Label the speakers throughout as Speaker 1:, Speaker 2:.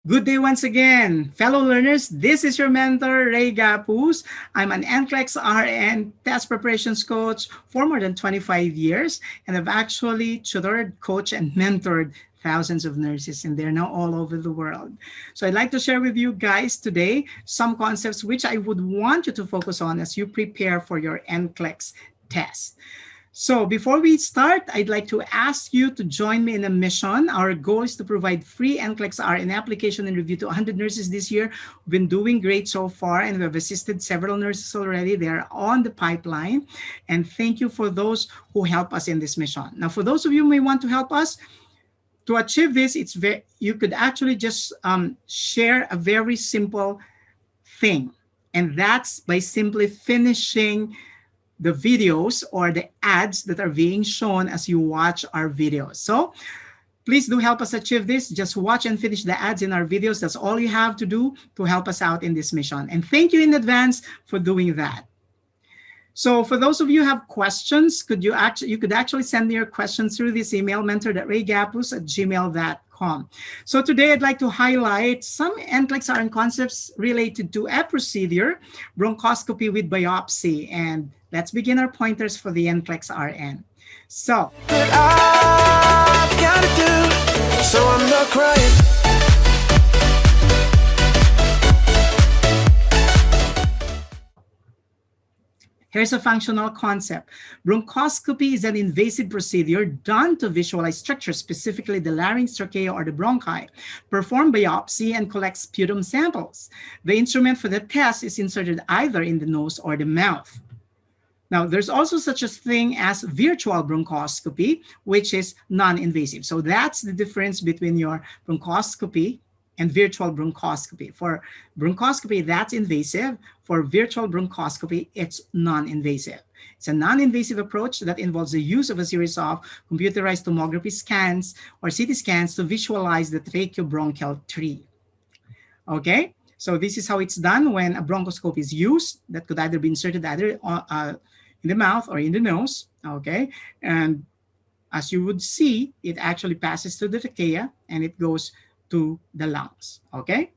Speaker 1: Good day once again, fellow learners. This is your mentor, Ray Gapuz. I'm an NCLEX RN test preparations coach for more than 25 years, and I've actually tutored, coached, and mentored thousands of nurses, and they're now all over the world. So I'd like to share with you guys today some concepts which I would want you to focus on as you prepare for your NCLEX test. So before we start, I'd like to ask you to join me in a mission. Our goal is to provide free NCLEX RN application and review to 100 nurses this year. We've been doing great so far, and we have assisted several nurses already. They are on the pipeline. And thank you for those who help us in this mission. Now, for those of you who may want to help us, to achieve this, you could actually just share a very simple thing. And that's by simply finishing the videos or the ads that are being shown as you watch our videos. So please do help us achieve this. Just watch and finish the ads in our videos. That's all you have to do to help us out in this mission. And thank you in advance for doing that. So for those of you who have questions, you could actually send me your questions through this email, mentor.raygapuz@gmail.com. So today I'd like to highlight some NCLEX RN concepts related to a procedure, bronchoscopy with biopsy. And let's begin our pointers for the NCLEX RN. So I've got to do, so I'm not crying. Here's a functional concept. Bronchoscopy is an invasive procedure done to visualize structures, specifically the larynx, trachea, or the bronchi. Perform biopsy and collect sputum samples. The instrument for the test is inserted either in the nose or the mouth. Now, there's also such a thing as virtual bronchoscopy, which is non-invasive. So that's the difference between your bronchoscopy and virtual bronchoscopy. For bronchoscopy, that's invasive. For virtual bronchoscopy, it's non-invasive. It's a non-invasive approach that involves the use of a series of computerized tomography scans or CT scans to visualize the tracheobronchial tree. Okay, so this is how it's done when a bronchoscope is used. That could either be inserted either in the mouth or in the nose. Okay, and as you would see, it actually passes through the trachea and it goes to the lungs. Okay,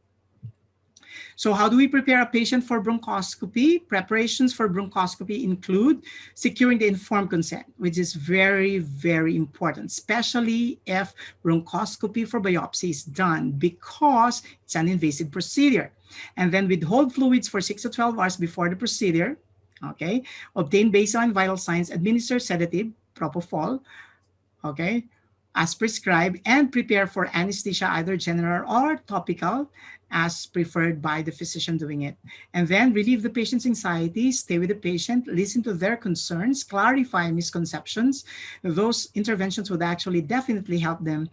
Speaker 1: so how do we prepare a patient for bronchoscopy? Preparations for bronchoscopy include securing the informed consent, which is very, very important, especially if bronchoscopy for biopsy is done because it's an invasive procedure. And then withhold fluids for 6 to 12 hours before the procedure. Okay, obtain baseline vital signs, administer sedative, propofol, okay, as prescribed, and prepare for anesthesia, either general or topical, as preferred by the physician doing it. And then relieve the patient's anxiety, stay with the patient, listen to their concerns, clarify misconceptions. Those interventions would actually definitely help them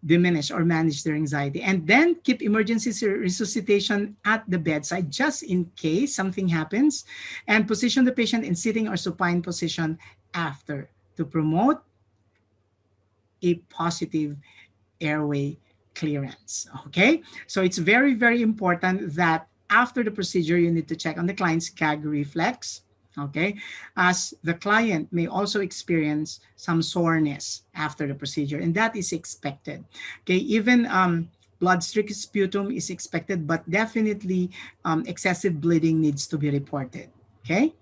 Speaker 1: diminish or manage their anxiety. And then keep emergency resuscitation at the bedside just in case something happens, and position the patient in sitting or supine position after to promote a positive airway clearance. Okay, so it's very, very important that after the procedure, you need to check on the client's gag reflex. Okay, as the client may also experience some soreness after the procedure, and that is expected. Okay, even blood-streaked sputum is expected, but definitely excessive bleeding needs to be reported. Okay.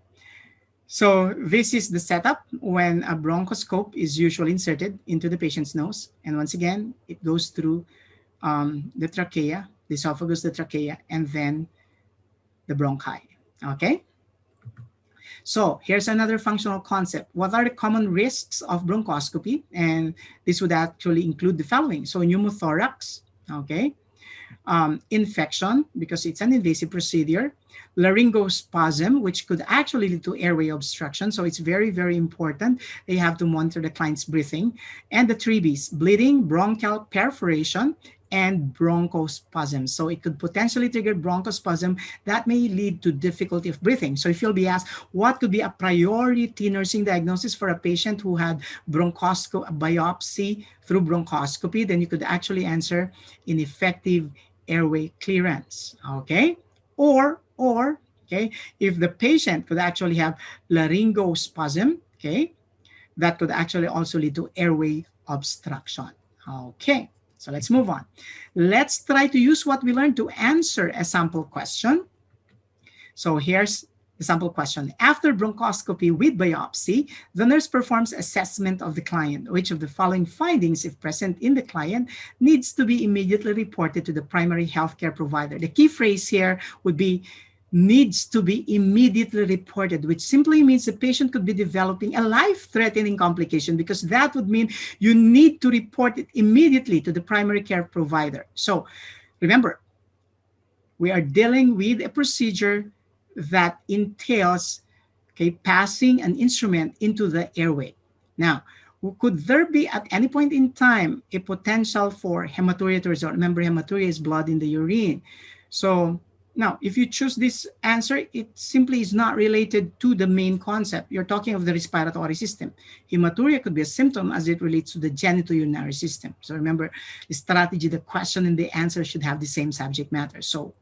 Speaker 1: So this is the setup when a bronchoscope is usually inserted into the patient's nose. And once again, it goes through the trachea, the esophagus, the trachea, and then the bronchi. Okay? So here's another functional concept. What are the common risks of bronchoscopy? And this would actually include the following. So pneumothorax, okay? Infection, because it's an invasive procedure, laryngospasm, which could actually lead to airway obstruction. So it's very, very important. They have to monitor the client's breathing. And the three Bs, bleeding, bronchial perforation, and bronchospasm. So it could potentially trigger bronchospasm that may lead to difficulty of breathing. So if you'll be asked, what could be a priority nursing diagnosis for a patient who had biopsy through bronchoscopy, then you could actually answer ineffective airway clearance. Okay, or okay, if the patient could actually have laryngospasm, okay, that could actually also lead to airway obstruction. Okay. So let's move on. Let's try to use what we learned to answer a sample question. So here's the sample question. After bronchoscopy with biopsy, the nurse performs assessment of the client. Which of the following findings, if present in the client, needs to be immediately reported to the primary healthcare provider? The key phrase here would be needs to be immediately reported, which simply means the patient could be developing a life-threatening complication, because that would mean you need to report it immediately to the primary care provider. So remember, we are dealing with a procedure that entails, okay, passing an instrument into the airway. Now, could there be at any point in time a potential for hematuria to result? Remember, hematuria is blood in the urine. So now, if you choose this answer, it simply is not related to the main concept. You're talking of the respiratory system. Hematuria could be a symptom as it relates to the genitourinary system. So remember, the strategy, the question, and the answer should have the same subject matter. So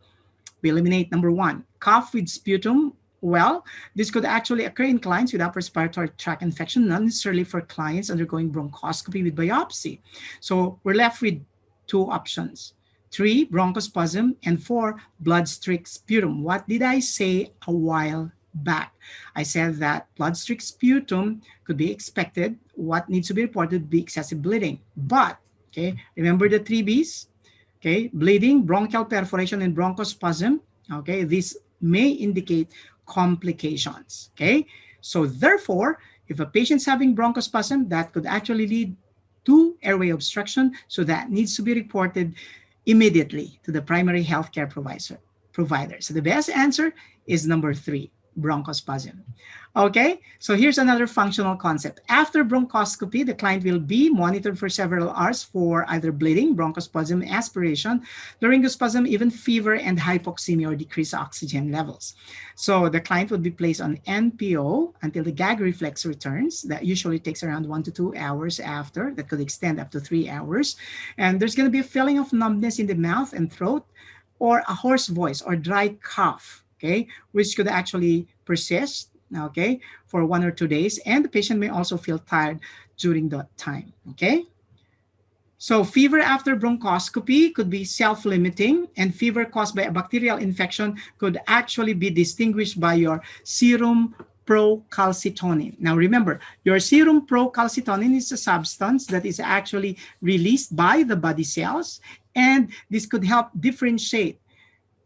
Speaker 1: we eliminate number one, cough with sputum. Well, this could actually occur in clients with upper respiratory tract infection, not necessarily for clients undergoing bronchoscopy with biopsy. So we're left with two options. 3, bronchospasm, and 4, blood-streaked sputum. What did I say a while back? I said that blood-streaked sputum could be expected. What needs to be reported would be excessive bleeding. But, okay, remember the 3 Bs? Okay, bleeding, bronchial perforation, and bronchospasm. Okay, this may indicate complications. Okay, so therefore, if a patient's having bronchospasm, that could actually lead to airway obstruction. So that needs to be reported immediately to the primary healthcare provider. So the best answer is number 3, bronchospasm. Okay, so here's another functional concept. After bronchoscopy, the client will be monitored for several hours for either bleeding, bronchospasm, aspiration, laryngospasm, even fever and hypoxemia or decreased oxygen levels. So the client would be placed on NPO until the gag reflex returns. That usually takes around 1 to 2 hours after. That could extend up to 3 hours. And there's going to be a feeling of numbness in the mouth and throat, or a hoarse voice or dry cough, okay, which could actually persist, okay, for 1 or 2 days. And the patient may also feel tired during that time, okay? So fever after bronchoscopy could be self-limiting, and fever caused by a bacterial infection could actually be distinguished by your serum procalcitonin. Now remember, your serum procalcitonin is a substance that is actually released by the body cells, and this could help differentiate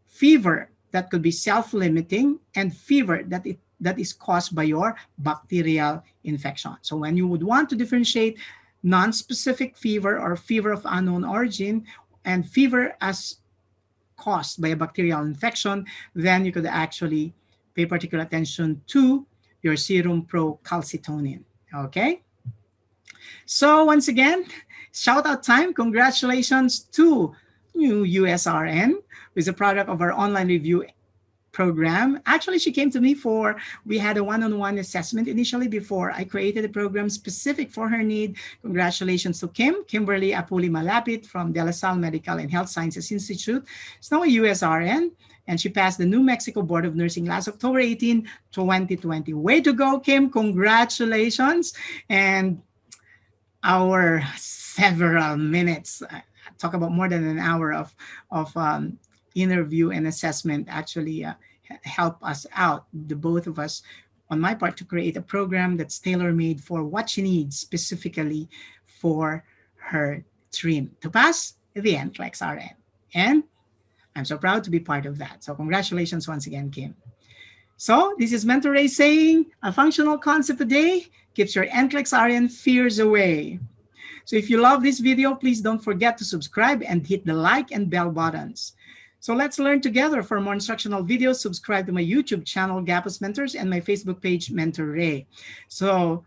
Speaker 1: fever that could be self-limiting and fever that is caused by your bacterial infection. So when you would want to differentiate non-specific fever or fever of unknown origin and fever as caused by a bacterial infection, then you could actually pay particular attention to your serum procalcitonin, okay? So once again, shout out time. Congratulations to new USRN, who is a product of our online review program. Actually, she came to me we had a one-on-one assessment initially before I created a program specific for her need. Congratulations to Kimberly Apuli Malapit from De La Salle Medical and Health Sciences Institute. She's now a USRN, and she passed the New Mexico Board of Nursing last October 18, 2020. Way to go, Kim. Congratulations. And our several minutes, talk about more than an hour of interview and assessment actually help us out, the both of us, on my part, to create a program that's tailor-made for what she needs specifically for her dream to pass the NCLEX RN. And I'm so proud to be part of that. So congratulations once again, Kim. So this is Mentor Ray saying, a functional concept a day keeps your NCLEX RN fears away. So if you love this video, please don't forget to subscribe and hit the like and bell buttons. So let's learn together. For more instructional videos, subscribe to my YouTube channel, Gapuz Mentors, and my Facebook page, Mentor Ray. So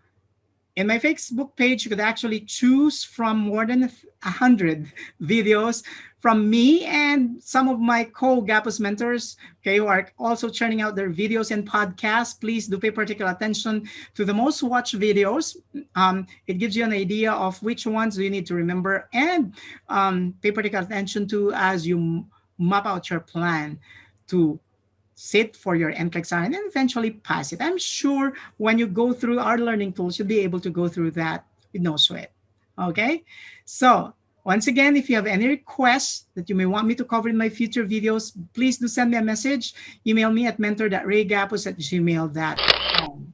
Speaker 1: in my Facebook page, you could actually choose from more than 100 videos from me and some of my co-Gapuz mentors, okay, who are also churning out their videos and podcasts. Please do pay particular attention to the most watched videos. It gives you an idea of which ones you need to remember, and pay particular attention to as you map out your plan to sit for your NCLEX RN and eventually pass it. I'm sure when you go through our learning tools, you'll be able to go through that with no sweat. Okay, so Once again, if you have any requests that you may want me to cover in my future videos, please do send me a message. Email me at mentor.raygapuz@gmail.com.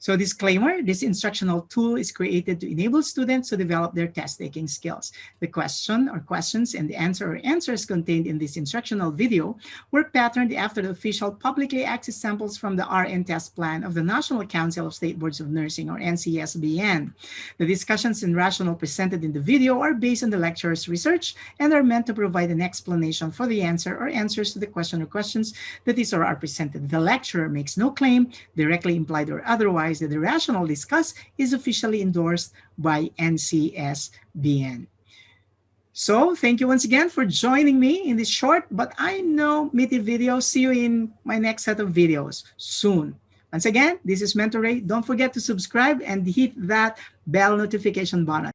Speaker 1: So disclaimer, this instructional tool is created to enable students to develop their test-taking skills. The question or questions and the answer or answers contained in this instructional video were patterned after the official publicly accessed samples from the RN test plan of the National Council of State Boards of Nursing, or NCSBN. The discussions and rationale presented in the video are based on the lecturer's research and are meant to provide an explanation for the answer or answers to the question or questions that is or are presented. The lecturer makes no claim, directly implied or otherwise, that the rationale discussed is officially endorsed by NCSBN. So thank you once again for joining me in this short but I know meaty video. See you in my next set of videos soon. Once again, this is Mentor Ray. Don't forget to subscribe and hit that bell notification button.